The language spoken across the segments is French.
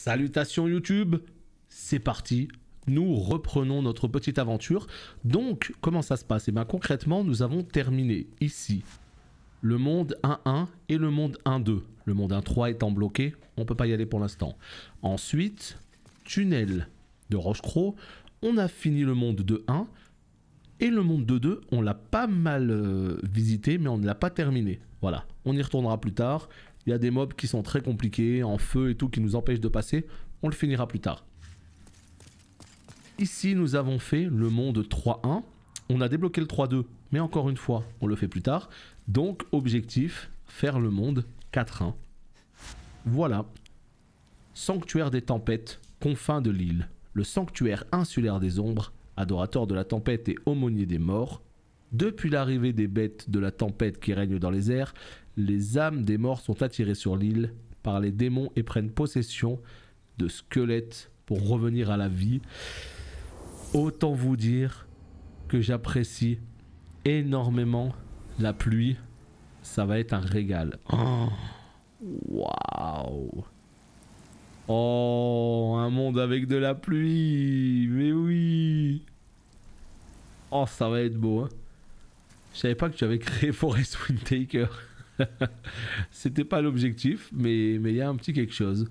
Salutations YouTube, c'est parti, nous reprenons notre petite aventure. Donc, comment ça se passe? Et bien concrètement, nous avons terminé ici le monde 1.1 et le monde 1.2. Le monde 1.3 étant bloqué, on ne peut pas y aller pour l'instant. Ensuite, tunnel de Rochecroc, on a fini le monde 2.1 et le monde 2.2, on l'a pas mal visité, mais on ne l'a pas terminé. Voilà, on y retournera plus tard. Il y a des mobs qui sont très compliqués, en feu et tout, qui nous empêchent de passer. On le finira plus tard. Ici, nous avons fait le monde 3.1. On a débloqué le 3.2, mais encore une fois, on le fait plus tard. Donc, objectif, faire le monde 4.1. Voilà. Sanctuaire des tempêtes, confins de l'île. Le sanctuaire insulaire des ombres, adorateur de la tempête et aumônier des morts. Depuis l'arrivée des bêtes de la tempête qui règnent dans les airs, les âmes des morts sont attirées sur l'île par les démons et prennent possession de squelettes pour revenir à la vie. Autant vous dire que j'apprécie énormément la pluie. Ça va être un régal. Waouh! Oh, un monde avec de la pluie! Mais oui! Oh, ça va être beau, hein? Je savais pas que tu avais créé Forest Windtaker. C'était pas l'objectif, mais il y a un petit quelque chose.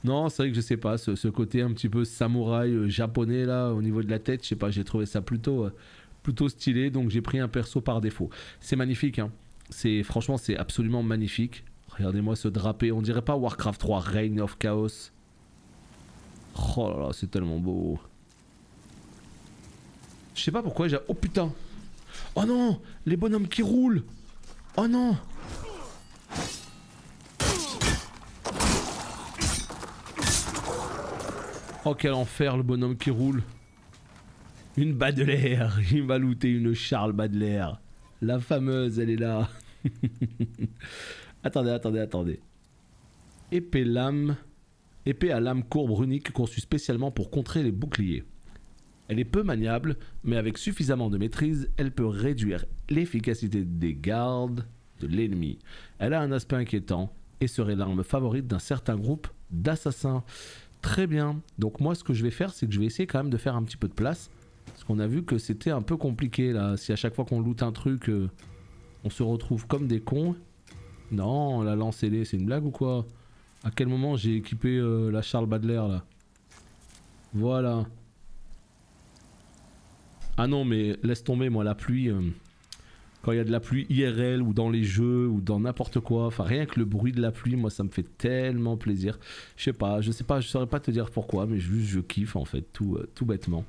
Non, c'est vrai que je sais pas, ce côté un petit peu samouraï japonais là, au niveau de la tête, je sais pas, j'ai trouvé ça plutôt stylé, donc j'ai pris un perso par défaut. C'est magnifique, hein. Franchement, c'est absolument magnifique. Regardez-moi ce drapé, on dirait pas Warcraft 3, Reign of Chaos. Oh là là, c'est tellement beau. Je sais pas pourquoi j'ai... Oh putain! Oh non! Les bonhommes qui roulent! Oh non! Oh quel enfer le bonhomme qui roule! Une Baudelaire! Il m'a looté une Charles Baudelaire! La fameuse, elle est là! Attendez. Épée lame. Épée à lame courbe runique conçue spécialement pour contrer les boucliers. Elle est peu maniable, mais avec suffisamment de maîtrise, elle peut réduire l'efficacité des gardes de l'ennemi. Elle a un aspect inquiétant et serait l'arme favorite d'un certain groupe d'assassins. Très bien. Donc moi, ce que je vais faire, c'est que je vais essayer quand même de faire un petit peu de place. Parce qu'on a vu que c'était un peu compliqué là. Si à chaque fois qu'on loot un truc, on se retrouve comme des cons. Non, la lance ailée, c'est une blague ou quoi? À quel moment j'ai équipé la Charles Baudelaire là? Voilà. Ah non, mais laisse tomber, moi, la pluie. Quand il y a de la pluie IRL ou dans les jeux ou dans n'importe quoi, enfin rien que le bruit de la pluie, moi, ça me fait tellement plaisir. Je sais pas, je saurais pas te dire pourquoi, mais juste je kiffe en fait, tout bêtement.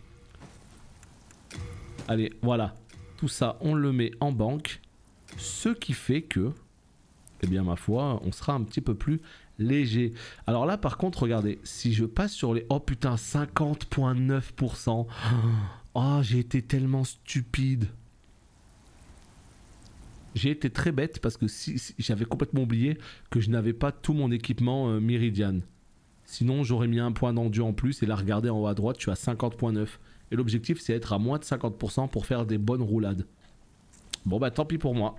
Allez, voilà. Tout ça, on le met en banque. Ce qui fait que, eh bien, ma foi, on sera un petit peu plus léger. Alors là, par contre, regardez, si je passe sur les... Oh putain, 50,9%. Oh, j'ai été tellement stupide. J'ai été très bête parce que si j'avais complètement oublié que je n'avais pas tout mon équipement Meridian. Sinon, j'aurais mis un point d'endu en plus et là, regardez en haut à droite, je suis à 50,9. Et l'objectif, c'est être à moins de 50% pour faire des bonnes roulades. Bon, bah tant pis pour moi.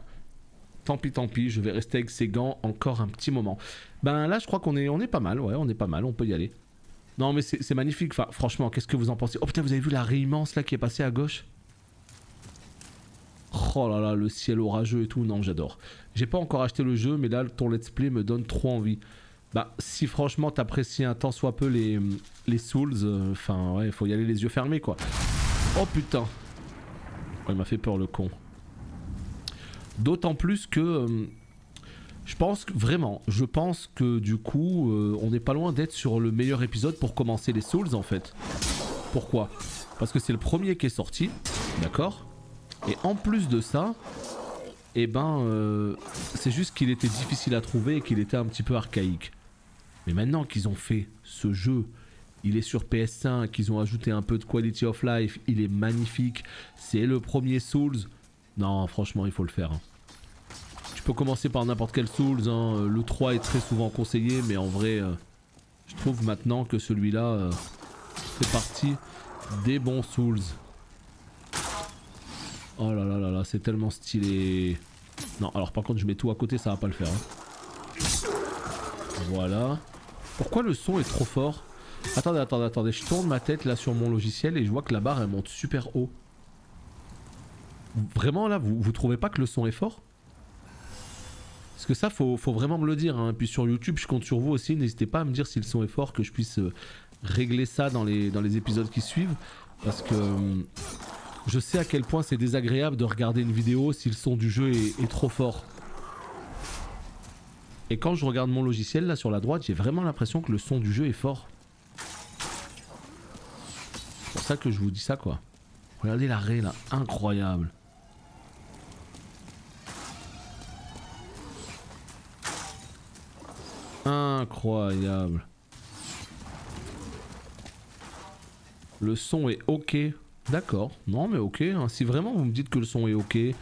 Tant pis, je vais rester avec ces gants encore un petit moment. Ben là, je crois qu'on est pas mal, ouais, on est pas mal, on peut y aller. Non mais c'est magnifique, enfin, franchement, qu'est-ce que vous en pensez? Oh putain, vous avez vu la raie immense là qui est passée à gauche? Oh là là, le ciel orageux et tout, non j'adore. J'ai pas encore acheté le jeu, mais là ton let's play me donne trop envie. Bah si franchement t'apprécies un tant soit peu les Souls, enfin ouais, faut y aller les yeux fermés quoi. Oh putain. Oh, il m'a fait peur le con. D'autant plus que... je pense que du coup, on n'est pas loin d'être sur le meilleur épisode pour commencer les Souls en fait. Pourquoi? Parce que c'est le premier qui est sorti, d'accord? Et en plus de ça, eh ben, c'est juste qu'il était difficile à trouver et qu'il était un petit peu archaïque. Mais maintenant qu'ils ont fait ce jeu, il est sur PS5, qu'ils ont ajouté un peu de quality of life, il est magnifique, c'est le premier Souls. Non, franchement, il faut le faire. Hein. Tu peux commencer par n'importe quel Souls, hein. Le 3 est très souvent conseillé, mais en vrai, je trouve maintenant que celui-là fait partie des bons Souls. Oh là là là là, c'est tellement stylé. Non, alors par contre, je mets tout à côté, ça va pas le faire. Hein. Voilà. Pourquoi le son est trop fort? Attendez, je tourne ma tête là sur mon logiciel et je vois que la barre elle monte super haut. Vraiment là, vous trouvez pas que le son est fort? Parce que ça, faut vraiment me le dire, hein. Puis sur YouTube, je compte sur vous aussi, n'hésitez pas à me dire si le son est fort, que je puisse régler ça dans les épisodes qui suivent. Parce que je sais à quel point c'est désagréable de regarder une vidéo si le son du jeu est trop fort. Et quand je regarde mon logiciel là sur la droite, j'ai vraiment l'impression que le son du jeu est fort. C'est pour ça que je vous dis ça quoi. Regardez l'arrêt là, incroyable. Incroyable. Le son est ok. D'accord, non mais ok. Hein. Si vraiment vous me dites que le son est ok et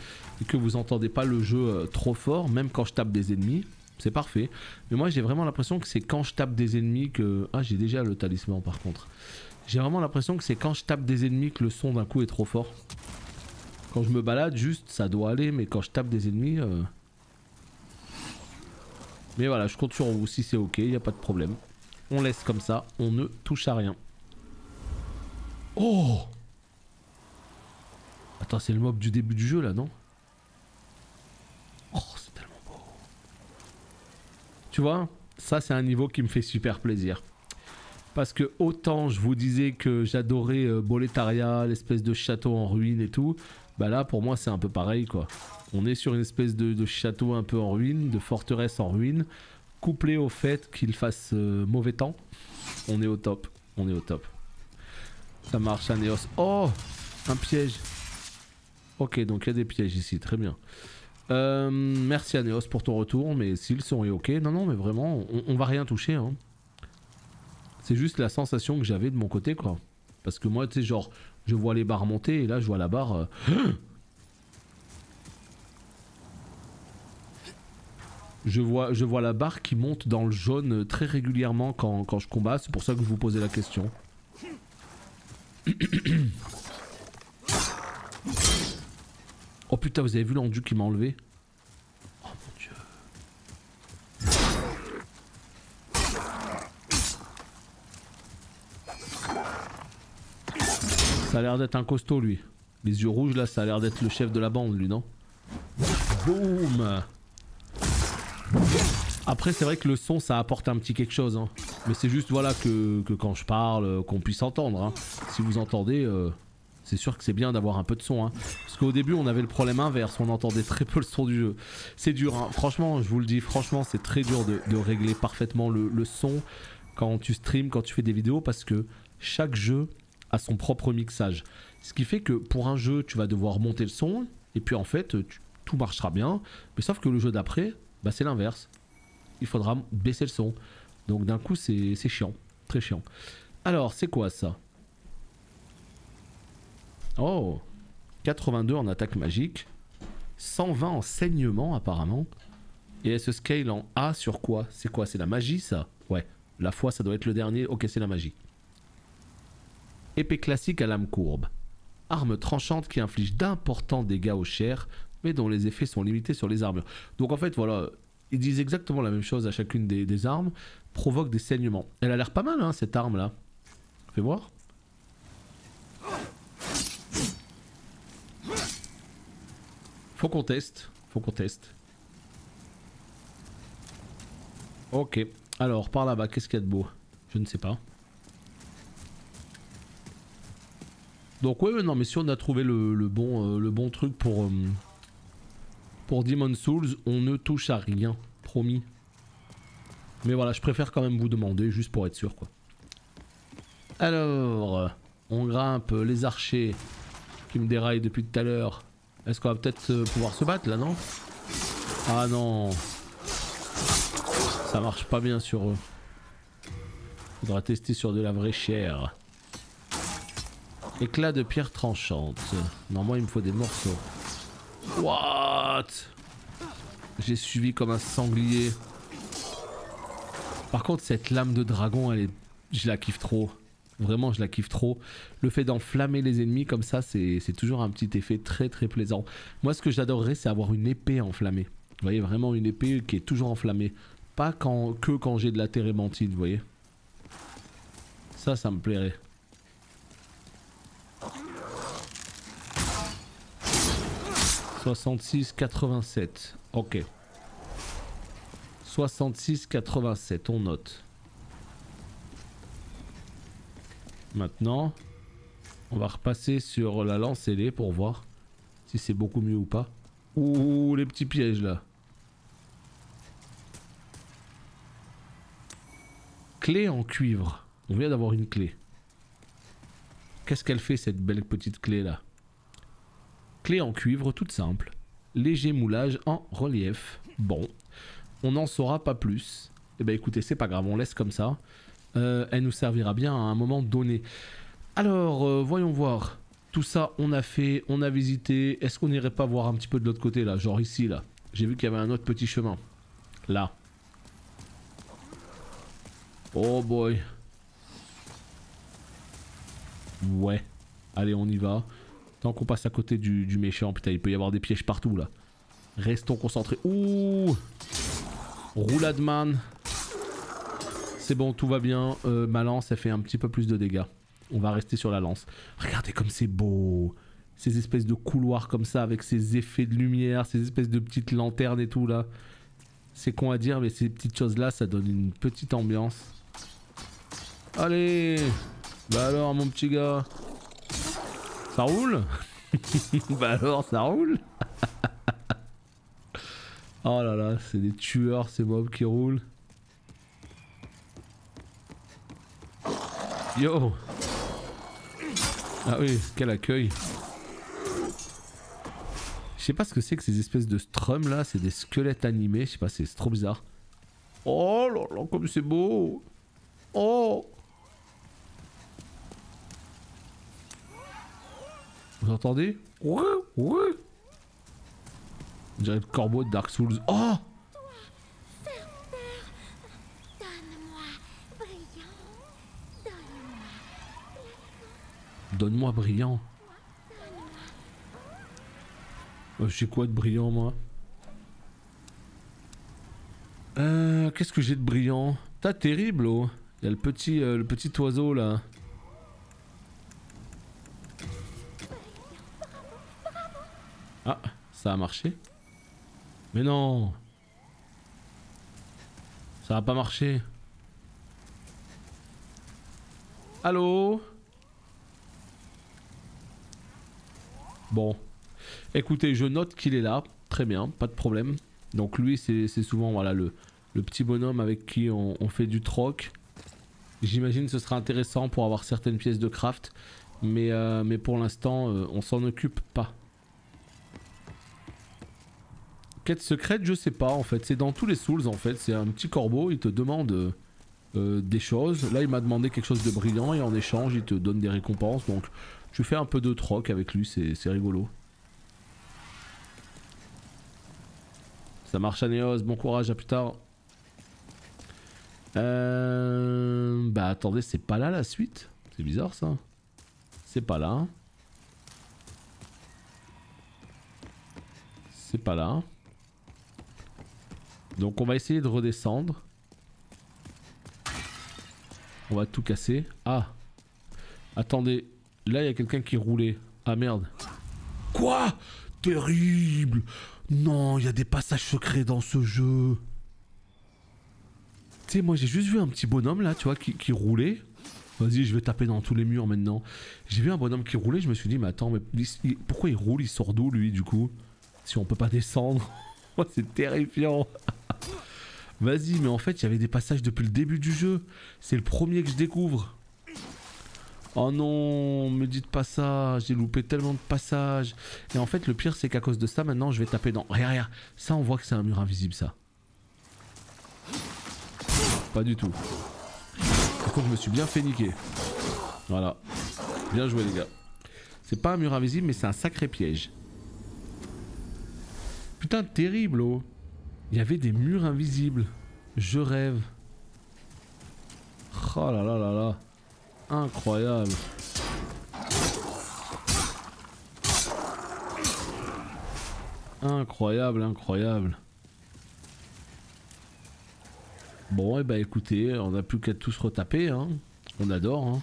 que vous entendez pas le jeu trop fort, même quand je tape des ennemis, c'est parfait. Mais moi j'ai vraiment l'impression que c'est quand je tape des ennemis que... Ah j'ai déjà le talisman par contre. J'ai vraiment l'impression que c'est quand je tape des ennemis que le son d'un coup est trop fort. Quand je me balade juste ça doit aller, mais quand je tape des ennemis... Mais voilà, je compte sur vous, si c'est ok, y a pas de problème. On laisse comme ça, on ne touche à rien. Oh! Attends, c'est le mob du début du jeu là, non? Oh, c'est tellement beau. Tu vois, ça c'est un niveau qui me fait super plaisir. Parce que autant je vous disais que j'adorais Boletaria, l'espèce de château en ruine et tout, bah là pour moi c'est un peu pareil quoi. On est sur une espèce de château un peu en ruine, de forteresse en ruine, couplé au fait qu'il fasse mauvais temps. On est au top, on est au top. Ça marche, Anéos. Oh, un piège. Ok, donc il y a des pièges ici, très bien. Merci Anéos pour ton retour, mais si le son est ok, non mais vraiment, on va rien toucher. Hein. C'est juste la sensation que j'avais de mon côté quoi. Parce que moi, tu sais, genre, je vois les barres monter et là je vois la barre... Je vois la barre qui monte dans le jaune très régulièrement quand je combat, c'est pour ça que je vous posais la question. Oh putain, vous avez vu l'endu qui m'a enlevé? Oh mon dieu. Ça a l'air d'être un costaud lui. Les yeux rouges là, ça a l'air d'être le chef de la bande lui, non? Boum! Après c'est vrai que le son ça apporte un petit quelque chose hein. Mais c'est juste voilà que quand je parle qu'on puisse entendre hein. Si vous entendez c'est sûr que c'est bien d'avoir un peu de son hein. Parce qu'au début on avait le problème inverse, on entendait très peu le son du jeu. C'est dur hein. Franchement je vous le dis, franchement c'est très dur de régler parfaitement le son quand tu streams, quand tu fais des vidéos. Parce que chaque jeu a son propre mixage. Ce qui fait que pour un jeu tu vas devoir monter le son et puis en fait tout marchera bien. Mais sauf que le jeu d'après bah c'est l'inverse. Il faudra baisser le son. Donc d'un coup c'est chiant. Très chiant. Alors c'est quoi ça? Oh, 82 en attaque magique. 120 en saignement apparemment. Et elle se scale en A sur quoi? C'est quoi? C'est la magie ça? Ouais. La foi ça doit être le dernier. Ok c'est la magie. Épée classique à lame courbe. Arme tranchante qui inflige d'importants dégâts aux chairs, mais dont les effets sont limités sur les armures. Donc en fait voilà, ils disent exactement la même chose à chacune des armes. Provoque des saignements. Elle a l'air pas mal hein cette arme là. Fais voir. Faut qu'on teste. Faut qu'on teste. Ok. Alors par là-bas, qu'est-ce qu'il y a de beau? Je ne sais pas. Donc ouais non mais si on a trouvé le bon truc pour Demon's Souls, on ne touche à rien, promis. Mais voilà, je préfère quand même vous demander, juste pour être sûr quoi. Alors, on grimpe les archers qui me déraillent depuis tout à l'heure. Est-ce qu'on va peut-être pouvoir se battre là, non? Ah non. Ça marche pas bien sur eux. Faudra tester sur de la vraie chair. Éclat de pierre tranchante. Non, moi il me faut des morceaux. What? J'ai suivi comme un sanglier. Par contre cette lame de dragon, je la kiffe trop. Vraiment je la kiffe trop. Le fait d'enflammer les ennemis comme ça, c'est toujours un petit effet très très plaisant. Moi ce que j'adorerais c'est avoir une épée enflammée. Vous voyez, vraiment une épée qui est toujours enflammée. Pas que quand j'ai de la térébenthine, vous voyez. Ça me plairait. « 66,87. Ok. 66,87, on note. Maintenant, on va repasser sur la lance ailée pour voir si c'est beaucoup mieux ou pas. Ouh, les petits pièges là. Clé en cuivre. On vient d'avoir une clé. Qu'est-ce qu'elle fait cette belle petite clé là? Clé en cuivre toute simple. Léger moulage en relief. Bon. On n'en saura pas plus. Eh ben écoutez, c'est pas grave, on laisse comme ça. Elle nous servira bien à un moment donné. Alors, voyons voir. Tout ça, on a fait, on a visité. Est-ce qu'on n'irait pas voir un petit peu de l'autre côté là? Genre ici là. J'ai vu qu'il y avait un autre petit chemin. Là. Oh boy. Ouais. Allez, on y va. Tant qu'on passe à côté du méchant. Putain, il peut y avoir des pièges partout là. Restons concentrés. Ouh. Roulade man. C'est bon, tout va bien. Ma lance, elle fait un petit peu plus de dégâts. On va rester sur la lance. Regardez comme c'est beau. Ces espèces de couloirs comme ça avec ces effets de lumière, ces espèces de petites lanternes et tout là. C'est con à dire, mais ces petites choses là, ça donne une petite ambiance. Allez. Bah alors mon petit gars. Ça roule? Bah alors ça roule. Oh là là, c'est des tueurs ces mobs qui roulent. Yo. Ah oui, quel accueil. Je sais pas ce que c'est que ces espèces de strum là, c'est des squelettes animés, je sais pas, c'est trop bizarre. Oh là là, comme c'est beau. Oh. Vous entendez? Ouais, ouais. On dirait le corbeau de Dark Souls. Oh! Donne-moi brillant. J'ai quoi de brillant moi? Qu'est-ce que j'ai de brillant? T'as terrible oh. Il y a le petit oiseau là. Ah, ça a marché. Mais non. Ça va pas marcher. Allô? Bon. Écoutez, je note qu'il est là. Très bien, pas de problème. Donc lui, c'est souvent voilà, le petit bonhomme avec qui on fait du troc. J'imagine que ce sera intéressant pour avoir certaines pièces de craft. Mais pour l'instant, on s'en occupe pas. Quête secrète, je sais pas en fait. C'est dans tous les Souls en fait. C'est un petit corbeau, il te demande des choses. Là, il m'a demandé quelque chose de brillant et en échange, il te donne des récompenses. Donc, je fais un peu de troc avec lui, c'est rigolo. Ça marche Anéos, bon courage, à plus tard. Bah attendez, c'est pas là la suite? C'est bizarre ça. C'est pas là. C'est pas là. Donc on va essayer de redescendre. On va tout casser. Ah. Attendez. Là il y a quelqu'un qui roulait. Ah merde. Quoi? Terrible. Non, il y a des passages secrets dans ce jeu. Tu sais, moi j'ai juste vu un petit bonhomme là, tu vois, qui roulait. Vas-y, je vais taper dans tous les murs maintenant. J'ai vu un bonhomme qui roulait, je me suis dit, mais attends, mais pourquoi il roule? Il sort d'où lui du coup? Si on peut pas descendre. Oh, c'est terrifiant. Vas-y, mais en fait, il y avait des passages depuis le début du jeu. C'est le premier que je découvre. Oh non, me dites pas ça. J'ai loupé tellement de passages. Et en fait, le pire, c'est qu'à cause de ça, maintenant, je vais taper dans... Regarde, regarde. Ça, on voit que c'est un mur invisible, ça. Pas du tout. Par contre, je me suis bien fait niquer. Voilà. Bien joué, les gars. C'est pas un mur invisible, mais c'est un sacré piège. Putain, terrible, oh. Il y avait des murs invisibles. Je rêve. Oh là là là là. Incroyable. Incroyable, incroyable. Bon, et bah écoutez, on n'a plus qu'à tous retaper, hein. On adore, hein.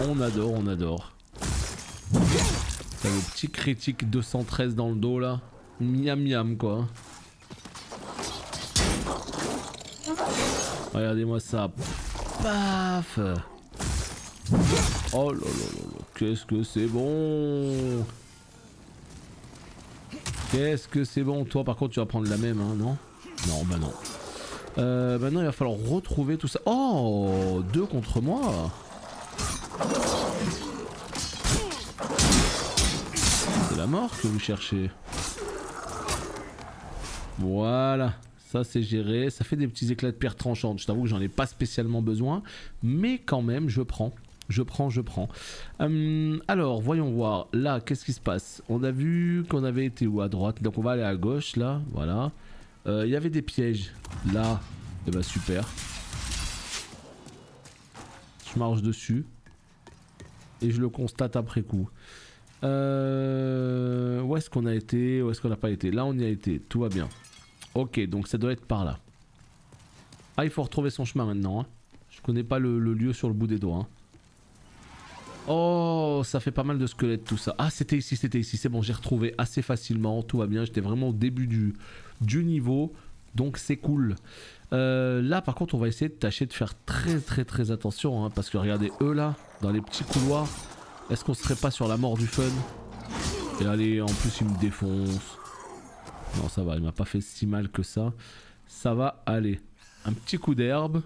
On adore, on adore. T'as le petit critique 213 dans le dos là. Miam miam quoi. Regardez-moi ça. Paf. Oh là là là là. Qu'est-ce que c'est bon. Qu'est-ce que c'est bon. Toi par contre tu vas prendre la même hein, non? Non bah non. Maintenant il va falloir retrouver tout ça. Oh, 2 contre moi. C'est la mort que vous cherchez. Voilà, ça c'est géré. Ça fait des petits éclats de pierre tranchantes. Je t'avoue que j'en ai pas spécialement besoin, mais quand même je prends. Je prends. Alors voyons voir. Là, qu'est-ce qui se passe? On a vu qu'on avait été où? À droite. Donc on va aller à gauche là. Voilà. Il y avait des pièges là. Et bah super. Je marche dessus. Et je le constate après coup. Où est-ce qu'on a été? Où est-ce qu'on n'a pas été? Là on y a été. Tout va bien. Ok, donc ça doit être par là. Ah, il faut retrouver son chemin maintenant. Hein. Je connais pas le lieu sur le bout des doigts. Hein. Oh, ça fait pas mal de squelettes tout ça. Ah, c'était ici. C'est bon, j'ai retrouvé assez facilement. Tout va bien. J'étais vraiment au début du niveau. Donc c'est cool. Là, par contre, on va essayer de tâcher de faire très attention. Hein, parce que regardez, eux là, dans les petits couloirs. Est-ce qu'on serait pas sur la mort du fun? Et allez, en plus, il me défonce. Non, ça va, il m'a pas fait si mal que ça. Ça va aller. Un petit coup d'herbe.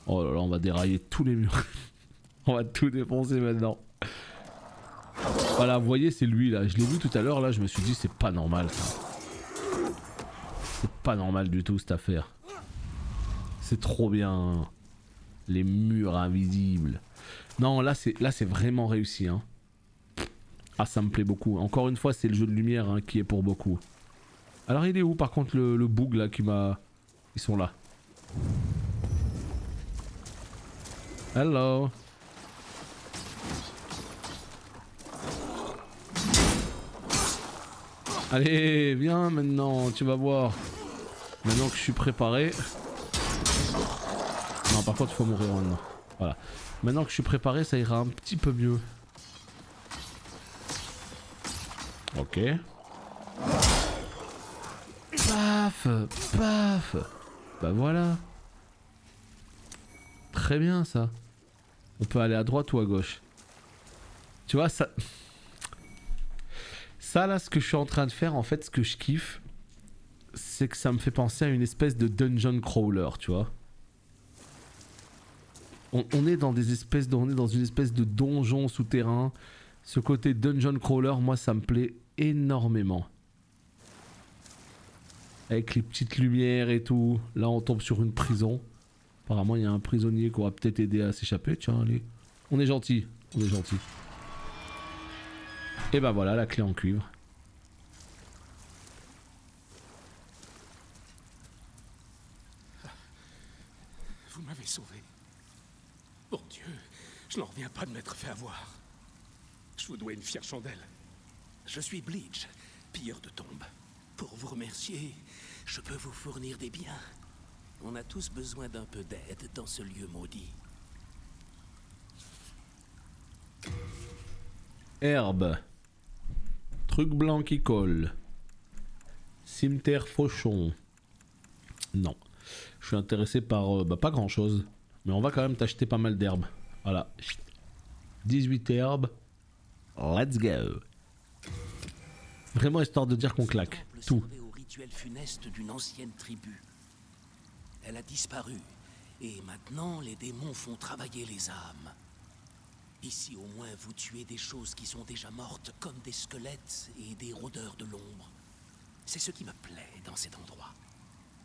Oh là là, on va dérailler tous les murs. On va tout défoncer maintenant. Voilà, vous voyez, c'est lui là. Je l'ai vu tout à l'heure, là, je me suis dit, c'est pas normal ça. C'est pas normal du tout cette affaire. C'est trop bien. Les murs invisibles. Non, là, c'est vraiment réussi, hein. Ah, ça me plaît beaucoup. Encore une fois, c'est le jeu de lumière hein, qui est pour beaucoup. Alors, il est où par contre le boug là qui m'a... Ils sont là. Hello. Allez, viens maintenant, tu vas voir. Maintenant que je suis préparé... Non, par contre, il faut mourir maintenant. Voilà. Maintenant que je suis préparé, ça ira un petit peu mieux. Ok. Paf, paf. Bah voilà. Très bien ça. On peut aller à droite ou à gauche. Tu vois ça. Ça là, ce que je suis en train de faire, en fait, ce que je kiffe, c'est que ça me fait penser à une espèce de dungeon crawler, tu vois. On est dans des espèces de, on est dans une espèce de donjon souterrain. Ce côté dungeon crawler, moi ça me plaît énormément. Avec les petites lumières et tout. Là on tombe sur une prison. Apparemment il y a un prisonnier qui aura peut-être aidé à s'échapper. Tiens allez. On est gentil. On est gentil. Et ben voilà la clé en cuivre. Vous m'avez sauvé. Bon Dieu, je n'en reviens pas de m'être fait avoir. Je vous dois une fière chandelle. Je suis Bleach, pilleur de tombes. Pour vous remercier, je peux vous fournir des biens. On a tous besoin d'un peu d'aide dans ce lieu maudit. Herbe. Truc blanc qui colle. Cimetière fauchon. Non. Je suis intéressé par pas grand chose. Mais on va quand même t'acheter pas mal d'herbes. Voilà. 18 herbes. Let's go. Vraiment histoire de dire qu'on claque. Tout. Au rituel funeste d'une ancienne tribu. Elle a disparu. Et maintenant, les démons font travailler les âmes. Ici, au moins, vous tuez des choses qui sont déjà mortes, comme des squelettes et des rôdeurs de l'ombre. C'est ce qui me plaît dans cet endroit.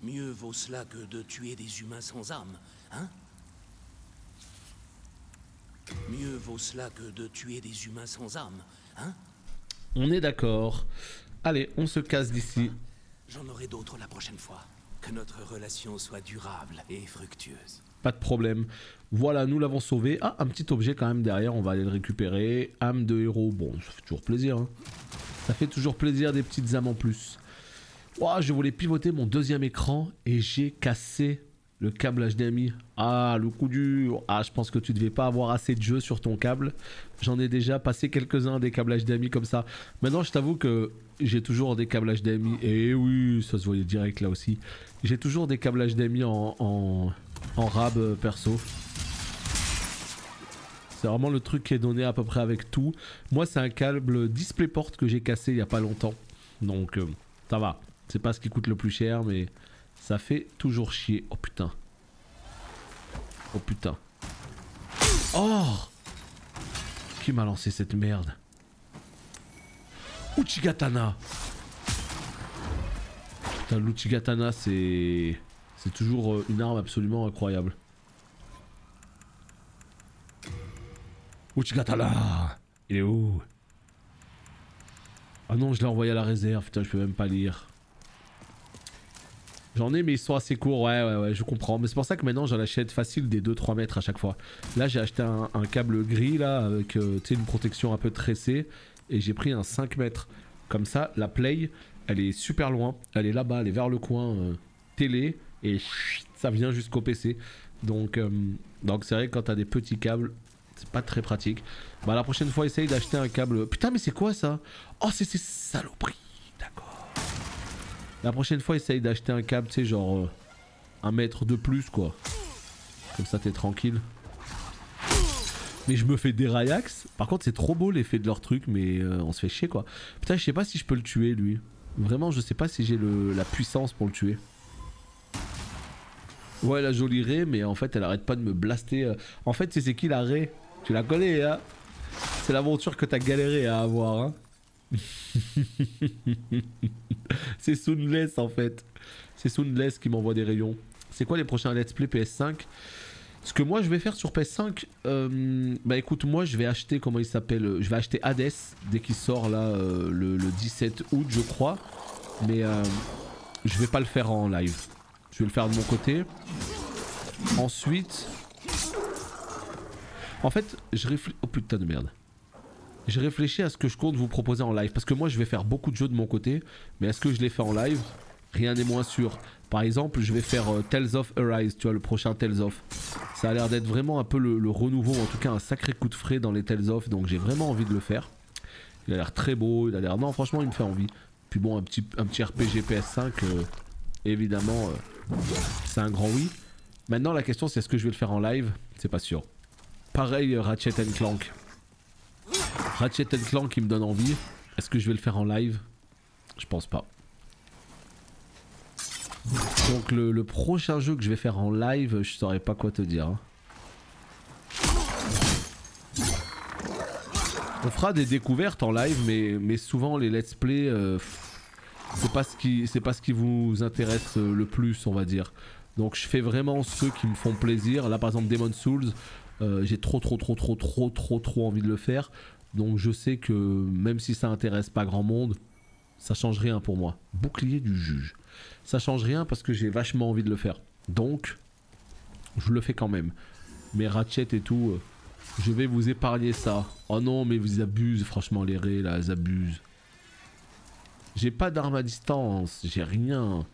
Mieux vaut cela que de tuer des humains sans âme, hein? Mieux vaut cela que de tuer des humains sans âme, hein? On est d'accord. Allez, on se casse d'ici. J'en aurai d'autres la prochaine fois. Que notre relation soit durable et fructueuse. Pas de problème. Voilà, nous l'avons sauvé. Ah, un petit objet quand même derrière, on va aller le récupérer. Âme de héros, bon, ça fait toujours plaisir. Hein. Ça fait toujours plaisir des petites âmes en plus. Ouah, je voulais pivoter mon deuxième écran et j'ai cassé le câble HDMI. Ah, le coup dur. Ah, je pense que tu devais pas avoir assez de jeux sur ton câble. J'en ai déjà passé quelques-uns des câbles HDMI comme ça. Maintenant, je t'avoue que j'ai toujours des câbles HDMI. Et oui, ça se voyait direct là aussi. J'ai toujours des câbles HDMI en rab perso. C'est vraiment le truc qui est donné à peu près avec tout. Moi, c'est un câble DisplayPort que j'ai cassé il y a pas longtemps. Donc, ça va. C'est pas ce qui coûte le plus cher, mais ça fait toujours chier. Oh putain. Oh putain. Oh! Qui m'a lancé cette merde? Uchigatana! Putain, l'Uchigatana, c'est toujours une arme absolument incroyable. Uchigatana! Il est où? Ah non, je l'ai envoyé à la réserve. Putain, je peux même pas lire. J'en ai mais ils sont assez courts, ouais, je comprends. Mais c'est pour ça que maintenant j'en achète facile des 2-3 mètres à chaque fois. Là j'ai acheté un câble gris là avec une protection un peu tressée. Et j'ai pris un 5 mètres. Comme ça, la play, elle est super loin. Elle est là-bas, elle est vers le coin télé. Et ça vient jusqu'au PC. Donc c'est vrai que quand t'as des petits câbles, c'est pas très pratique. Bah la prochaine fois essaye d'acheter un câble... Putain mais c'est quoi ça? Oh c'est ces saloperies. D'accord. La prochaine fois, essaye d'acheter un câble, tu sais, genre 1 mètre de plus, quoi. Comme ça, t'es tranquille. Mais je me fais des Rayax. Par contre, c'est trop beau l'effet de leur truc, mais on se fait chier, quoi. Putain, je sais pas si je peux le tuer, lui. Vraiment, je sais pas si j'ai la puissance pour le tuer. Ouais, la jolie Ré, mais en fait, elle arrête pas de me blaster. En fait, c'est qui la Ré? Tu la connais, hein? C'est l'aventure que t'as galéré à avoir, hein? C'est Soundless en fait. C'est Soundless qui m'envoie des rayons. C'est quoi les prochains let's play PS5? Ce que moi je vais faire sur PS5, bah écoute, moi je vais acheter, comment il s'appelle? Je vais acheter Hades dès qu'il sort là le 17 août je crois. Mais je vais pas le faire en live. Je vais le faire de mon côté. Ensuite, en fait, je réfléchis. Oh putain de merde. J'ai réfléchi à ce que je compte vous proposer en live. Parce que moi je vais faire beaucoup de jeux de mon côté. Mais est-ce que je les fais en live? Rien n'est moins sûr. Par exemple je vais faire Tales of Arise. Tu vois le prochain Tales of. Ça a l'air d'être vraiment un peu le renouveau. En tout cas un sacré coup de frais dans les Tales of. Donc j'ai vraiment envie de le faire. Il a l'air très beau. Il a l'air... Non franchement il me fait envie. Puis bon un petit RPG PS5 évidemment c'est un grand oui. Maintenant la question c'est est-ce que je vais le faire en live? C'est pas sûr. Pareil Ratchet & Clank. Ratchet & Clank qui me donne envie. Est-ce que je vais le faire en live? Je pense pas. Donc le prochain jeu que je vais faire en live, je saurais pas quoi te dire. Hein. On fera des découvertes en live, mais souvent les let's play, c'est pas ce qui vous intéresse le plus, on va dire. Donc je fais vraiment ceux qui me font plaisir. Là par exemple Demon's Souls, j'ai trop envie de le faire. Donc je sais que même si ça intéresse pas grand monde, ça change rien pour moi. Bouclier du juge. Ça change rien parce que j'ai vachement envie de le faire. Donc, je le fais quand même. Mais Ratchet et tout, je vais vous épargner ça. Oh non, mais vous abusez, franchement, les raies là, elles abusent. J'ai pas d'arme à distance, j'ai rien.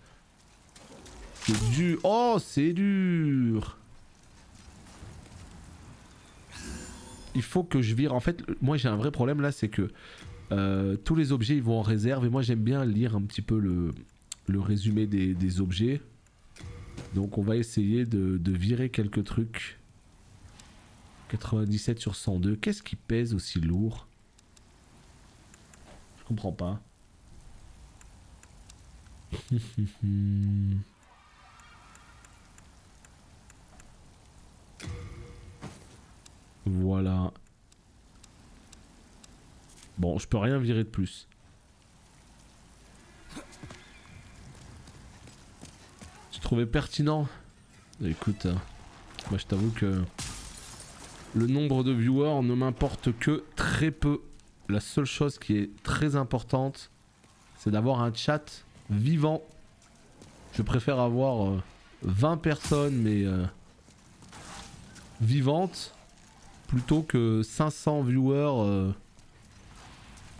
C'est dur. Oh, c'est dur. Il faut que je vire. En fait, moi j'ai un vrai problème là, c'est que tous les objets ils vont en réserve et moi j'aime bien lire un petit peu le résumé des objets. Donc on va essayer de virer quelques trucs. 97 sur 102. Qu'est-ce qui pèse aussi lourd? Je comprends pas. Voilà. Bon, je peux rien virer de plus. Tu trouvais pertinent? Écoute, moi je t'avoue que le nombre de viewers ne m'importe que très peu. La seule chose qui est très importante, c'est d'avoir un chat vivant. Je préfère avoir 20 personnes mais vivantes plutôt que 500 viewers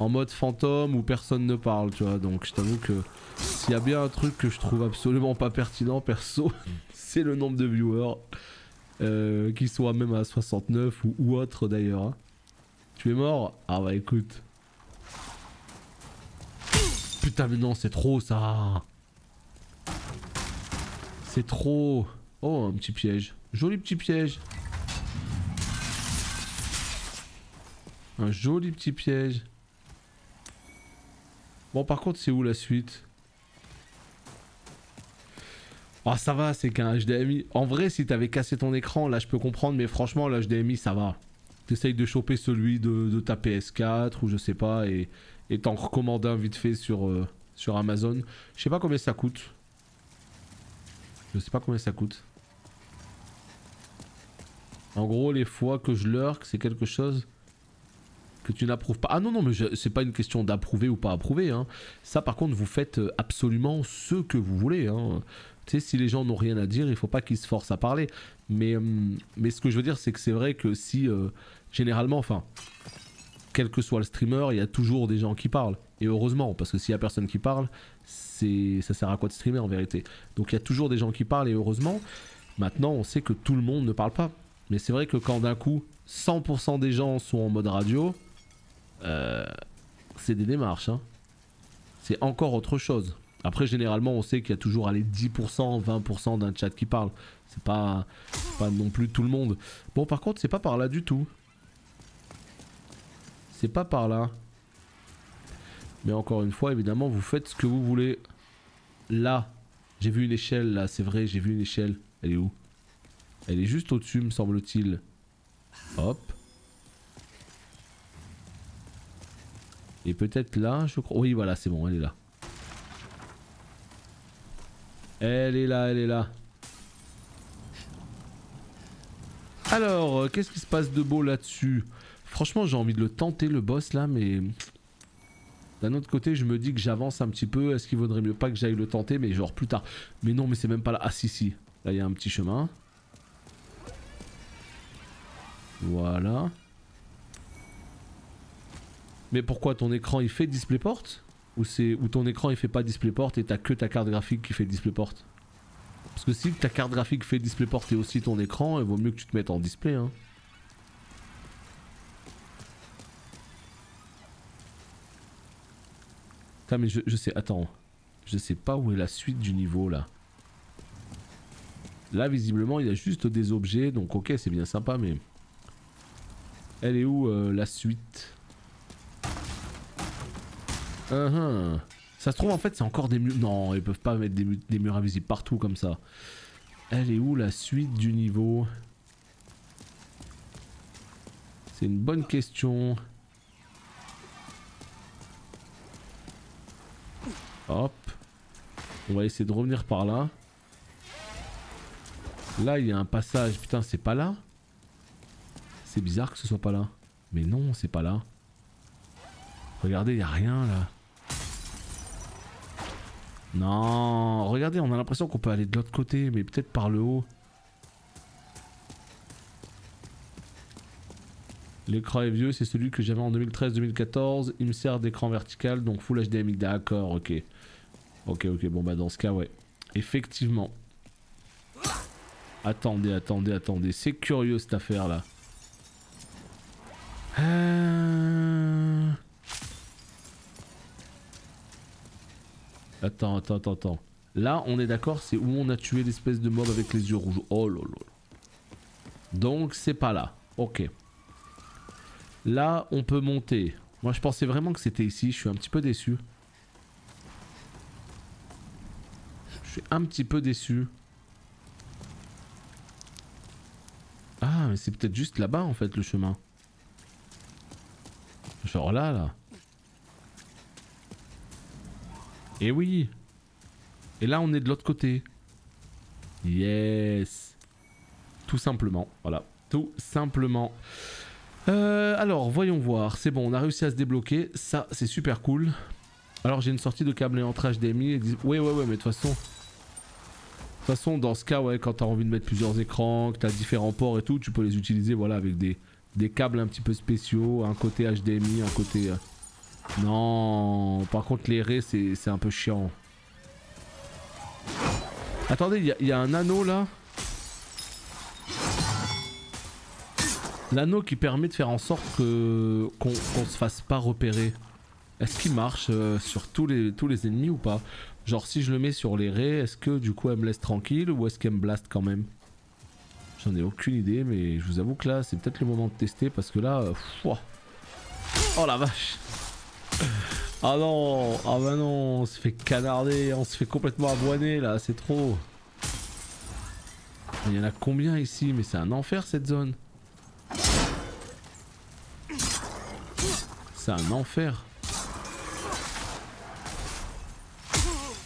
en mode fantôme où personne ne parle, tu vois. Donc je t'avoue que s'il y a bien un truc que je trouve absolument pas pertinent, perso, c'est le nombre de viewers. Qu'ils soient même à 69 ou autre d'ailleurs. Hein. Tu es mort? Ah bah écoute. Putain mais non, c'est trop ça. C'est trop. Oh, un petit piège. Joli petit piège. Un joli petit piège. Bon, par contre, c'est où la suite? Oh, ça va, c'est qu'un HDMI. En vrai, si t'avais cassé ton écran, là, je peux comprendre, mais franchement, l'HDMI, ça va. T'essayes de choper celui de ta PS4 ou je sais pas, et t'en recommandes un vite fait sur Amazon. Je sais pas combien ça coûte. Je sais pas combien ça coûte. En gros, les fois que je lurk, c'est quelque chose que tu n'approuves pas. Ah non, non, mais c'est pas une question d'approuver ou pas approuver. Hein. Ça, par contre, vous faites absolument ce que vous voulez. Hein. Tu sais, si les gens n'ont rien à dire, il faut pas qu'ils se forcent à parler. Mais ce que je veux dire, c'est que c'est vrai que si, généralement, enfin, quel que soit le streamer, il y a toujours des gens qui parlent. Et heureusement, parce que s'il y a personne qui parle, ça sert à quoi de streamer en vérité. Donc il y a toujours des gens qui parlent et heureusement. Maintenant, on sait que tout le monde ne parle pas. Mais c'est vrai que quand d'un coup, 100% des gens sont en mode radio, c'est des démarches. Hein. C'est encore autre chose. Après, généralement, on sait qu'il y a toujours allez, 10%, 20% d'un chat qui parle. C'est pas non plus tout le monde. Bon, par contre, c'est pas par là du tout. C'est pas par là. Mais encore une fois, évidemment, vous faites ce que vous voulez. Là, j'ai vu une échelle, là, c'est vrai, j'ai vu une échelle. Elle est où? Elle est juste au-dessus, me semble-t-il. Hop. Et peut-être là, je crois. Oui, voilà, c'est bon, elle est là. Elle est là, elle est là. Alors, qu'est-ce qui se passe de beau là-dessus? Franchement, j'ai envie de le tenter, le boss, là, mais... D'un autre côté, je me dis que j'avance un petit peu. Est-ce qu'il vaudrait mieux pas que j'aille le tenter, mais genre plus tard? Mais non, mais c'est même pas là. Ah, si, si. Là, il y a un petit chemin. Voilà. Mais pourquoi ton écran il fait DisplayPort? Ou ton écran il fait pas DisplayPort et t'as que ta carte graphique qui fait DisplayPort? Parce que si ta carte graphique fait DisplayPort et aussi ton écran, il vaut mieux que tu te mettes en display. Hein. Putain mais je sais, attends. Je sais pas où est la suite du niveau là. Là visiblement il y a juste des objets, donc ok c'est bien sympa mais... Elle est où la suite? Ça se trouve en fait c'est encore des murs... Non ils peuvent pas mettre des murs invisibles partout comme ça. Elle est où la suite du niveau? C'est une bonne question. Hop. On va essayer de revenir par là. Là il y a un passage, putain c'est pas là? C'est bizarre que ce soit pas là. Mais non, c'est pas là. Regardez, il n'y a rien là. Non, regardez, on a l'impression qu'on peut aller de l'autre côté, mais peut-être par le haut. L'écran est vieux, c'est celui que j'avais en 2013-2014. Il me sert d'écran vertical, donc Full HDMI. D'accord, ok. Ok, bon bah dans ce cas, ouais. Effectivement. Attendez. C'est curieux cette affaire là. Attends. Là, on est d'accord, c'est où on a tué l'espèce de mob avec les yeux rouges. Oh lolo. Donc, c'est pas là. Ok. Là, on peut monter. Moi, je pensais vraiment que c'était ici. Je suis un petit peu déçu. Ah, mais c'est peut-être juste là-bas, en fait, le chemin. Genre là. Et oui. Et là on est de l'autre côté. Yes. Tout simplement. Voilà. Tout simplement. Alors voyons voir. C'est bon, on a réussi à se débloquer. Ça c'est super cool. Alors j'ai une sortie de câble et entrée HDMI. Ouais mais de toute façon dans ce cas ouais, quand t'as envie de mettre plusieurs écrans, que t'as différents ports et tout, tu peux les utiliser voilà avec des câbles un petit peu spéciaux, un côté HDMI, un côté Non, par contre les raies c'est un peu chiant. Attendez, il y a un anneau là. L'anneau qui permet de faire en sorte que qu'on se fasse pas repérer. Est-ce qu'il marche sur tous les ennemis ou pas? Genre si je le mets sur les raies, est-ce que du coup elle me laisse tranquille ou est-ce qu'elle me blast quand même? J'en ai aucune idée, mais je vous avoue que là c'est peut-être le moment de tester parce que là... oh la vache. Ah non, ah bah non, on se fait canarder, on se fait complètement avoiner là, c'est trop. Il y en a combien ici? Mais c'est un enfer cette zone. C'est un enfer.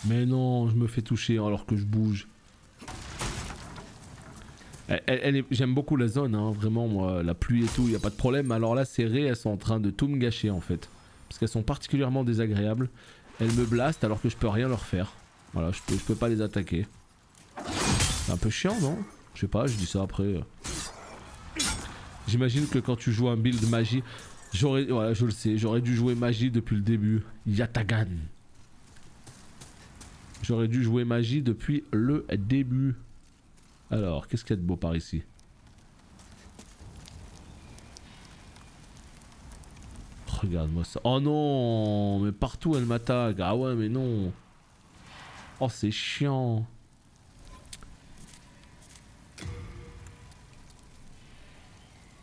Mais non, je me fais toucher alors que je bouge. J'aime beaucoup la zone, hein, vraiment, moi, la pluie et tout, il n'y a pas de problème. Alors là, ces raies, elles sont en train de tout me gâcher en fait. Parce qu'elles sont particulièrement désagréables. Elles me blastent alors que je peux rien leur faire. Voilà, je peux pas les attaquer. C'est un peu chiant, non? Je sais pas, je dis ça après. J'imagine que quand tu joues un build magie... Voilà, je le sais, j'aurais dû jouer magie depuis le début. Yatagan. J'aurais dû jouer magie depuis le début. Alors, qu'est-ce qu'il y a de beau par ici? Regarde-moi ça. Oh non, mais partout elle m'attaque. Ah ouais, mais non. Oh, c'est chiant.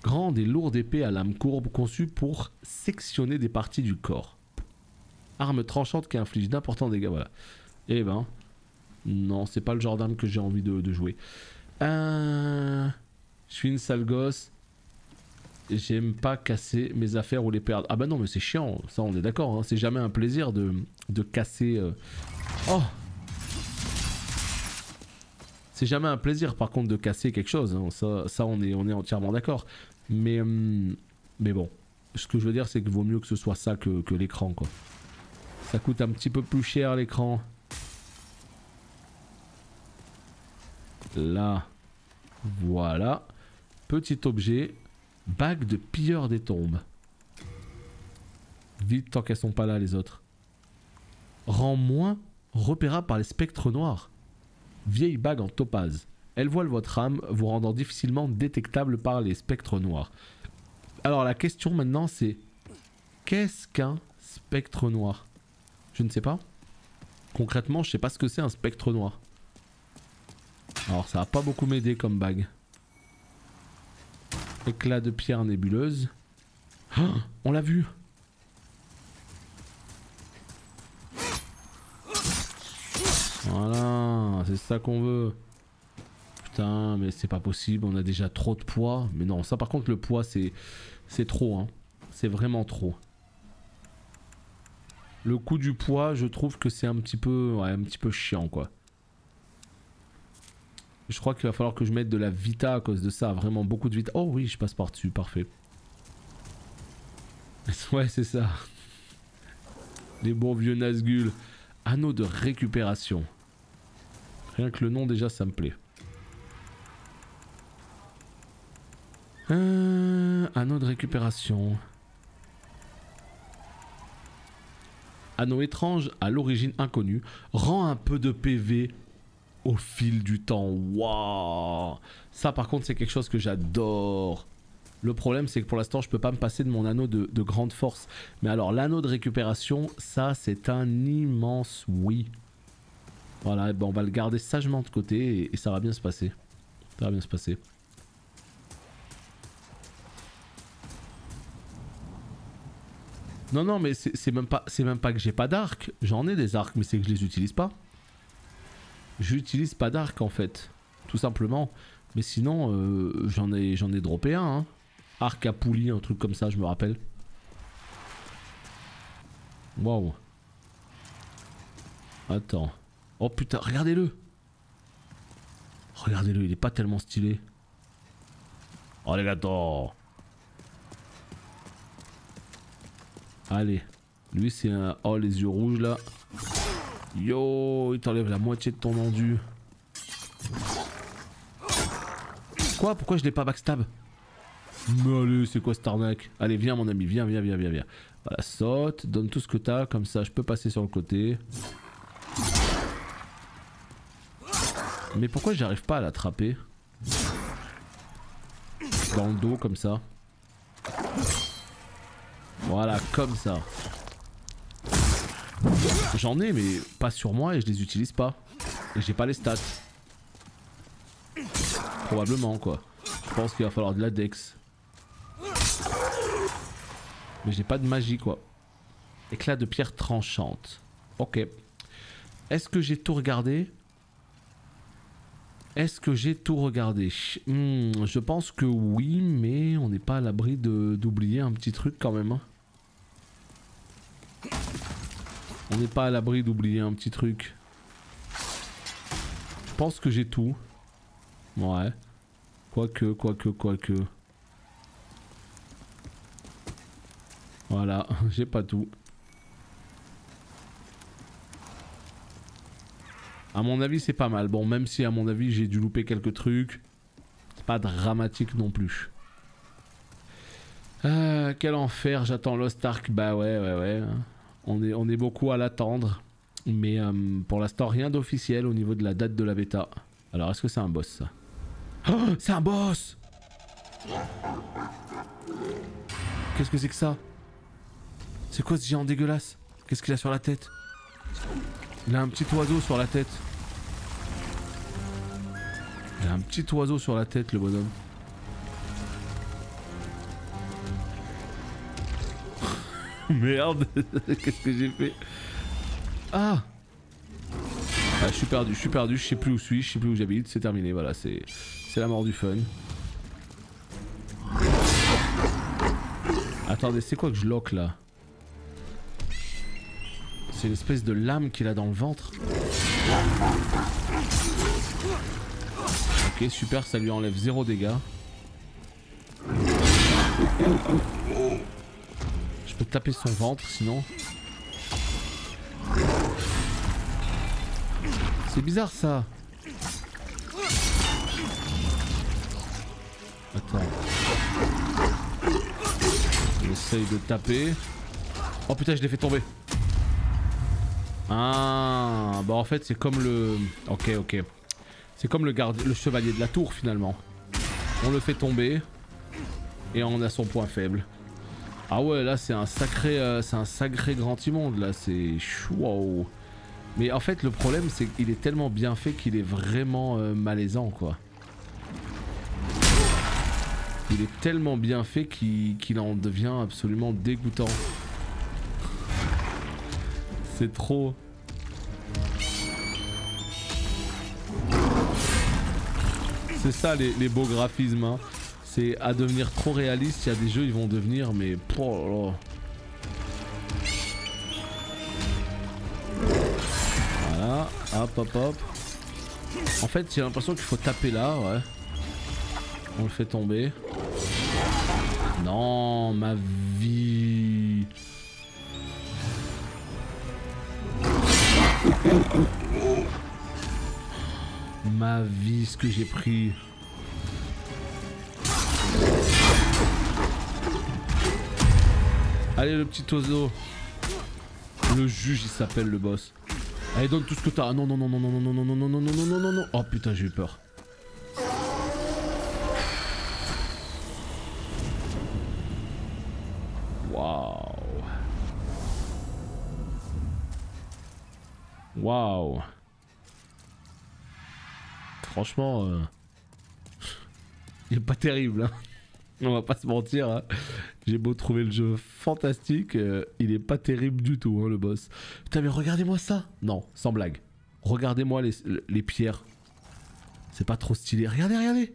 Grande et lourde épée à lame courbe conçue pour sectionner des parties du corps. Arme tranchante qui inflige d'importants dégâts, voilà. Eh ben, non, c'est pas le genre d'arme que j'ai envie de jouer. Je suis une sale gosse. J'aime pas casser mes affaires ou les perdre. Ah bah non, mais c'est chiant, ça on est d'accord, hein. C'est jamais un plaisir de casser... Oh! C'est jamais un plaisir par contre de casser quelque chose, hein. Ça on est entièrement d'accord. Mais bon, ce que je veux dire c'est que vaut mieux que ce soit ça que l'écran quoi. Ça coûte un petit peu plus cher l'écran. Là, voilà. Petit objet, bague de pilleur des tombes. Vite tant qu'elles sont pas là les autres. Rend moins repérable par les spectres noirs. Vieille bague en topaze. Elle voile votre âme, vous rendant difficilement détectable par les spectres noirs. Alors la question maintenant c'est... Qu'est-ce qu'un spectre noir? Je ne sais pas. Concrètement, je sais pas ce que c'est un spectre noir. Alors ça va pas beaucoup m'aider comme bague. Éclat de pierre nébuleuse. Oh, on l'a vu. Voilà, c'est ça qu'on veut. Putain, mais c'est pas possible, on a déjà trop de poids. Mais non, ça par contre le poids c'est trop, hein. C'est vraiment trop. Le coup du poids, je trouve que c'est un petit peu chiant quoi. Je crois qu'il va falloir que je mette de la vita à cause de ça, vraiment beaucoup de vita. Oh oui, je passe par dessus, parfait. Ouais, c'est ça. Les bons vieux Nazgûl. Anneau de récupération. Rien que le nom déjà ça me plaît. Anneau de récupération. Anneau étrange à l'origine inconnue. Rend un peu de PV au fil du temps. Waouh. Ça par contre c'est quelque chose que j'adore. Le problème c'est que pour l'instant je peux pas me passer de mon anneau de grande force. Mais alors l'anneau de récupération, ça c'est un immense oui. Voilà, ben, on va le garder sagement de côté et ça va bien se passer. Ça va bien se passer. Non non mais c'est même pas que j'ai pas d'arc. J'en ai des arcs mais c'est que je les utilise pas. J'utilise pas d'arc en fait. Tout simplement. Mais sinon j'en ai droppé un hein. Arc à poulie, un truc comme ça, je me rappelle. Waouh. Attends. Oh putain, regardez-le. Regardez-le, il est pas tellement stylé. Oh les gâteaux. Allez. Lui c'est un... Oh les yeux rouges là. Yo, il t'enlève la moitié de ton endu. Quoi? Pourquoi je l'ai pas backstab? Mais allez, c'est quoi cette arnaque? Allez, viens mon ami, viens. Voilà, saute, donne tout ce que t'as, comme ça je peux passer sur le côté. Mais pourquoi j'arrive pas à l'attraper? Dans le dos, comme ça. Voilà, comme ça. J'en ai, mais pas sur moi et je les utilise pas. Et j'ai pas les stats. Probablement, quoi. Je pense qu'il va falloir de la dex. Mais j'ai pas de magie, quoi. Éclat de pierre tranchante. Ok. Est-ce que j'ai tout regardé? Je pense que oui, mais on n'est pas à l'abri d'oublier un petit truc quand même. Hein. On n'est pas à l'abri d'oublier un petit truc. Je pense que j'ai tout. Ouais. Quoique. Voilà, j'ai pas tout. À mon avis, c'est pas mal. Bon, même si à mon avis, j'ai dû louper quelques trucs. C'est pas dramatique non plus. Quel enfer, j'attends Lost Ark. Bah ouais. On est beaucoup à l'attendre. Mais pour l'instant, rien d'officiel au niveau de la date de la bêta. Alors, est-ce que c'est un boss, ça? Oh, c'est un boss! Qu'est-ce que c'est que ça? C'est quoi ce géant dégueulasse? Qu'est-ce qu'il a sur la tête? Il a un petit oiseau sur la tête. Il a un petit oiseau sur la tête, le bonhomme. Merde, qu'est-ce que j'ai fait? Ah, je suis perdu, je sais plus où je suis, je sais plus où j'habite, c'est terminé, voilà, c'est la mort du fun. Attendez, c'est quoi que je lock là? C'est une espèce de lame qu'il a dans le ventre. Ok, super, ça lui enlève 0 dégâts. Je peux taper son ventre sinon. C'est bizarre ça. Attends. J'essaye de taper. Oh putain, je l'ai fait tomber. Ah, bah en fait c'est comme le... Ok. C'est comme le chevalier de la tour finalement. On le fait tomber. Et on a son point faible. Ah ouais, là c'est un sacré grand immonde là, c'est... Wow. Mais en fait le problème c'est qu'il est tellement bien fait qu'il est vraiment malaisant quoi. Il est tellement bien fait qu'il en devient absolument dégoûtant. C'est trop... C'est ça les beaux graphismes hein. C'est à devenir trop réaliste, il y a des jeux ils vont devenir mais... Oh là là. Voilà, hop. En fait j'ai l'impression qu'il faut taper là, ouais. On le fait tomber. Non, ma vie. Ma vie, ce que j'ai pris. Allez le petit oiseau. Le juge il s'appelle le boss. Allez donne tout ce que t'as. Ah non. Oh putain j'ai eu peur. Waouh. Franchement, il est pas terrible. Hein. On va pas se mentir. Hein. J'ai beau trouver le jeu fantastique, il est pas terrible du tout, hein, le boss. Putain, mais regardez-moi ça. Non, sans blague. Regardez-moi les pierres. C'est pas trop stylé. Regardez.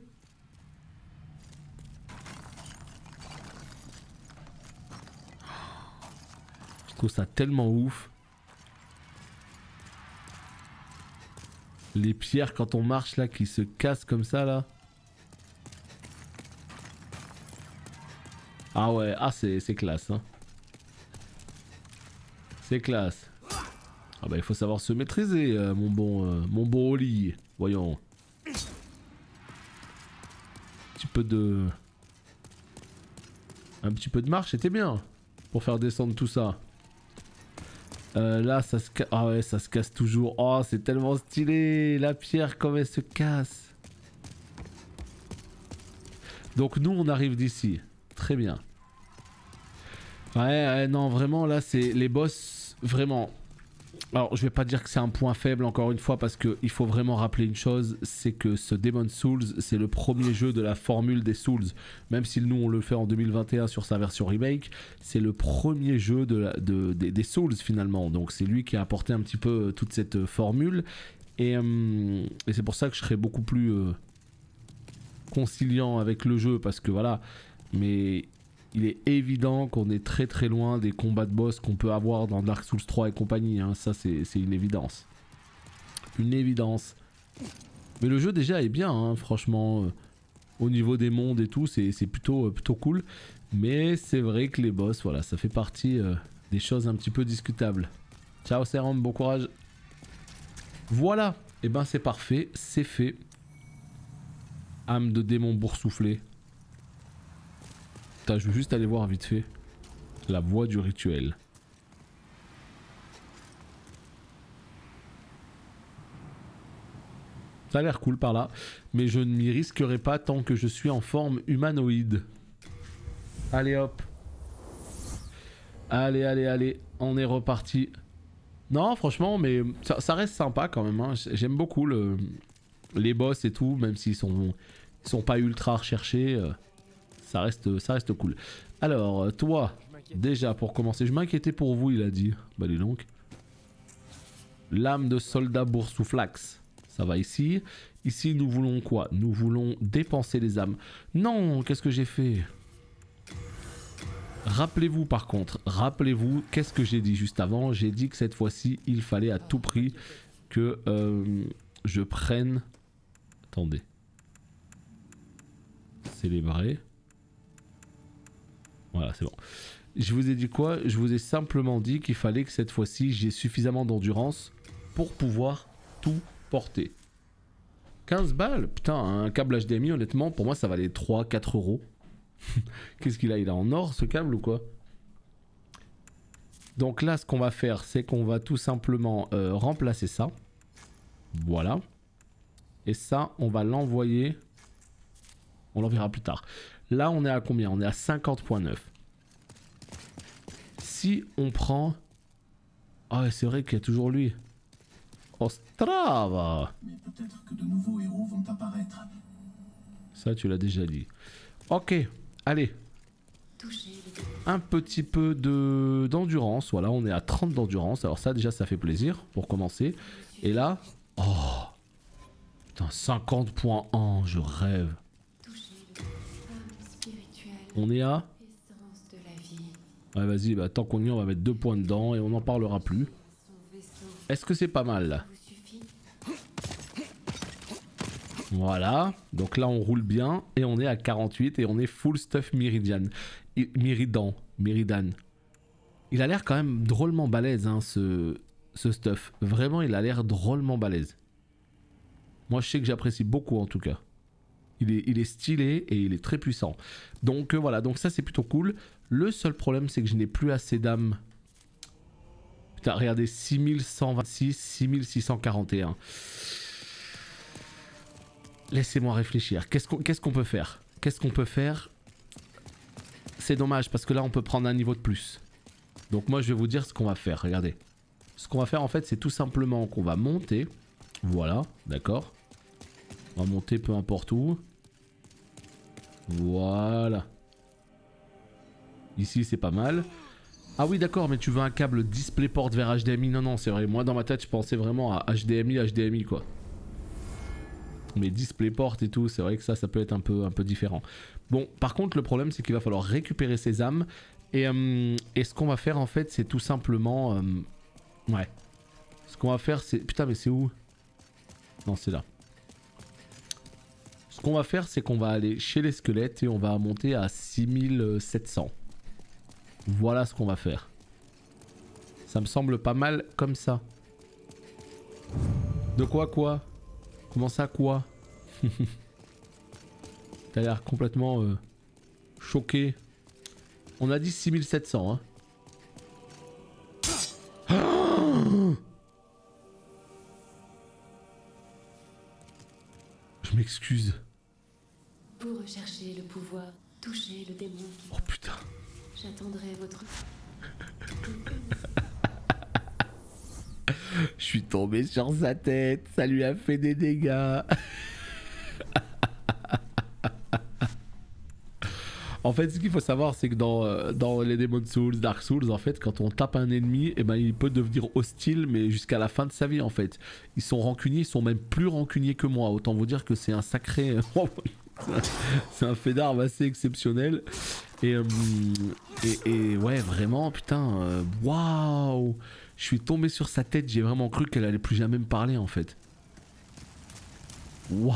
Je trouve ça tellement ouf. Les pierres quand on marche là qui se cassent comme ça là. Ah ouais, ah c'est classe hein. C'est classe. Ah bah il faut savoir se maîtriser mon bon Oli. Voyons. Un petit peu de Un petit peu de marche, c'était bien. Pour faire descendre tout ça. Là, ça se casse. Ah ouais, ça se casse toujours. Oh, c'est tellement stylé. La pierre, comme elle se casse. Donc nous, on arrive d'ici. Très bien. Ouais, non, vraiment, là, c'est les boss, vraiment. Alors, je vais pas dire que c'est un point faible, encore une fois, parce qu'il faut vraiment rappeler une chose, c'est que ce Demon's Souls, c'est le premier jeu de la formule des Souls. Même si nous, on le fait en 2021 sur sa version remake, c'est le premier jeu des Souls, finalement. Donc, c'est lui qui a apporté un petit peu toute cette formule. Et c'est pour ça que je serais beaucoup plus conciliant avec le jeu, parce que voilà. Mais il est évident qu'on est très très loin des combats de boss qu'on peut avoir dans Dark Souls 3 et compagnie, hein. Ça c'est une évidence. Une évidence. Mais le jeu déjà est bien, hein, franchement. Au niveau des mondes et tout, c'est plutôt cool. Mais c'est vrai que les boss, voilà, ça fait partie des choses un petit peu discutables. Ciao Serum, bon courage. Voilà, et ben c'est parfait, c'est fait. Âme de démon boursouflé. Putain, je veux juste aller voir vite fait la voie du rituel. Ça a l'air cool par là, mais je ne m'y risquerai pas tant que je suis en forme humanoïde. Allez hop. Allez, allez, allez, on est reparti. Non, franchement, mais ça reste sympa quand même, hein. J'aime beaucoup les boss et tout, même s'ils sont pas ultra recherchés. Ça reste cool. Alors, toi, déjà pour commencer, je m'inquiétais pour vous, il a dit. Bah dis donc. Lame de soldat boursouflax. Ça va ici. Ici, nous voulons quoi? Nous voulons dépenser les âmes. Non, qu'est-ce que j'ai fait? Rappelez-vous par contre, rappelez-vous, qu'est-ce que j'ai dit juste avant? J'ai dit que cette fois-ci, il fallait à tout prix que je prenne... Attendez. Célébrer. Voilà, c'est bon. Je vous ai dit quoi? Je vous ai simplement dit qu'il fallait que cette fois-ci, j'ai suffisamment d'endurance pour pouvoir tout porter. 15 balles? Putain, un câble HDMI, honnêtement, pour moi, ça valait 3-4 euros. Qu'est-ce qu'il a? Il a en or, ce câble, ou quoi? Donc là, ce qu'on va faire, c'est qu'on va tout simplement remplacer ça. Voilà. Et ça, on va l'envoyer... On l'enverra plus tard. Là, on est à combien? On est à 50.9. Si on prend... Ah, c'est vrai qu'il y a toujours lui. Ostrava. Mais peut-être que de nouveaux héros vont apparaître. Ça, tu l'as déjà dit. Ok, allez. Un petit peu d'endurance. Voilà, on est à 30 d'endurance. Alors ça, déjà, ça fait plaisir pour commencer. Et là... Oh putain, 50.1, je rêve. On est à... Ouais, vas-y, bah, tant qu'on y est, on va mettre 2 points dedans et on n'en parlera plus. Est-ce que c'est pas mal là? Voilà, donc là on roule bien et on est à 48 et on est full stuff Miridan. Il a l'air quand même drôlement balèze, hein, ce stuff. Vraiment, il a l'air drôlement balèze. Moi je sais que j'apprécie beaucoup en tout cas. Il est stylé et il est très puissant. Donc voilà, donc ça c'est plutôt cool. Le seul problème c'est que je n'ai plus assez d'âmes. Putain, regardez, 6126, 6641. Laissez-moi réfléchir. Qu'est-ce qu'on peut faire? Qu'est-ce qu'on peut faire? C'est dommage parce que là on peut prendre un niveau de plus. Donc moi je vais vous dire ce qu'on va faire, regardez. Ce qu'on va faire en fait c'est tout simplement qu'on va monter. Voilà, d'accord. On va monter peu importe où. Voilà. Ici c'est pas mal. Ah oui d'accord, mais tu veux un câble DisplayPort vers HDMI? Non non, c'est vrai, moi dans ma tête je pensais vraiment à HDMI quoi. Mais DisplayPort et tout, c'est vrai que ça peut être un peu différent. Bon, par contre le problème c'est qu'il va falloir récupérer ces âmes. Et ce qu'on va faire en fait c'est tout simplement... ouais. Ce qu'on va faire c'est... Putain mais c'est où? Non c'est là. Ce qu'on va faire c'est qu'on va aller chez les squelettes et on va monter à 6700. Voilà ce qu'on va faire. Ça me semble pas mal comme ça. De quoi? Comment ça quoi? T'as l'air complètement choqué. On a dit 6700. Hein. Je m'excuse. Pour rechercher le pouvoir, toucher le démon qui... Oh putain. J'attendrai votre... Je suis tombé sur sa tête, ça lui a fait des dégâts. En fait, ce qu'il faut savoir, c'est que dans les Demon's Souls, Dark Souls, en fait, quand on tape un ennemi, eh ben, il peut devenir hostile, mais jusqu'à la fin de sa vie, en fait. Ils sont rancuniers, ils sont même plus rancuniers que moi. Autant vous dire que c'est un sacré... c'est un fait d'armes assez exceptionnel. Et ouais, vraiment, putain, waouh. Je suis tombé sur sa tête, j'ai vraiment cru qu'elle allait plus jamais me parler, en fait. Waouh.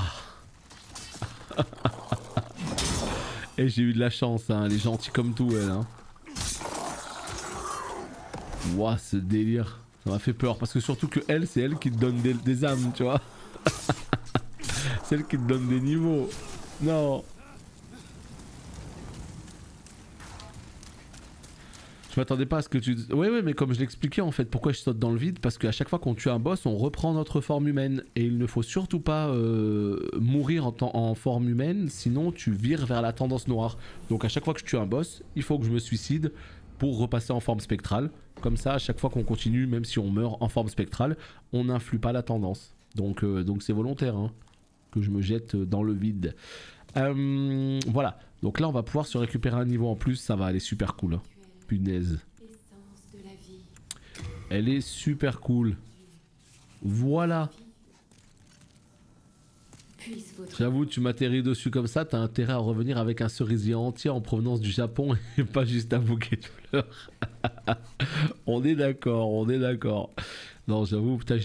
Et j'ai eu de la chance, hein. Elle est gentille comme tout, elle. Hein. Ouah, ce délire. Ça m'a fait peur. Parce que surtout que elle, c'est elle qui te donne des âmes, tu vois. C'est elle qui te donne des niveaux. Non. Je m'attendais pas à ce que tu... Ouais, mais comme je l'expliquais en fait, pourquoi je saute dans le vide? Parce qu'à chaque fois qu'on tue un boss, on reprend notre forme humaine. Et il ne faut surtout pas mourir en forme humaine, sinon tu vires vers la tendance noire. Donc à chaque fois que je tue un boss, il faut que je me suicide pour repasser en forme spectrale. Comme ça, à chaque fois qu'on continue, même si on meurt en forme spectrale, on n'influe pas la tendance. Donc c'est volontaire hein, que je me jette dans le vide. Voilà, donc là on va pouvoir se récupérer un niveau en plus, ça va aller super cool. Hein. Punaise. Elle est super cool. Voilà. J'avoue, tu m'atterris dessus comme ça, t'as intérêt à revenir avec un cerisier entier en provenance du Japon et pas juste un bouquet de fleurs. On est d'accord, on est d'accord. Non, j'avoue, putain,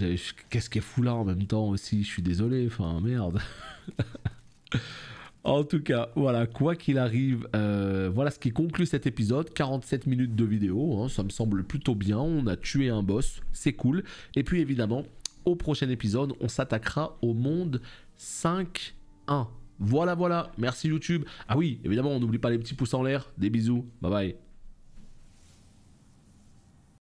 qu'est-ce qu'elle fout là en même temps aussi, je suis désolé, enfin merde. En tout cas, voilà, quoi qu'il arrive, voilà ce qui conclut cet épisode. 47 minutes de vidéo, hein, ça me semble plutôt bien. On a tué un boss, c'est cool. Et puis évidemment, au prochain épisode, on s'attaquera au monde 5.1. Voilà, merci YouTube. Ah oui, évidemment, on n'oublie pas les petits pouces en l'air. Des bisous, bye bye.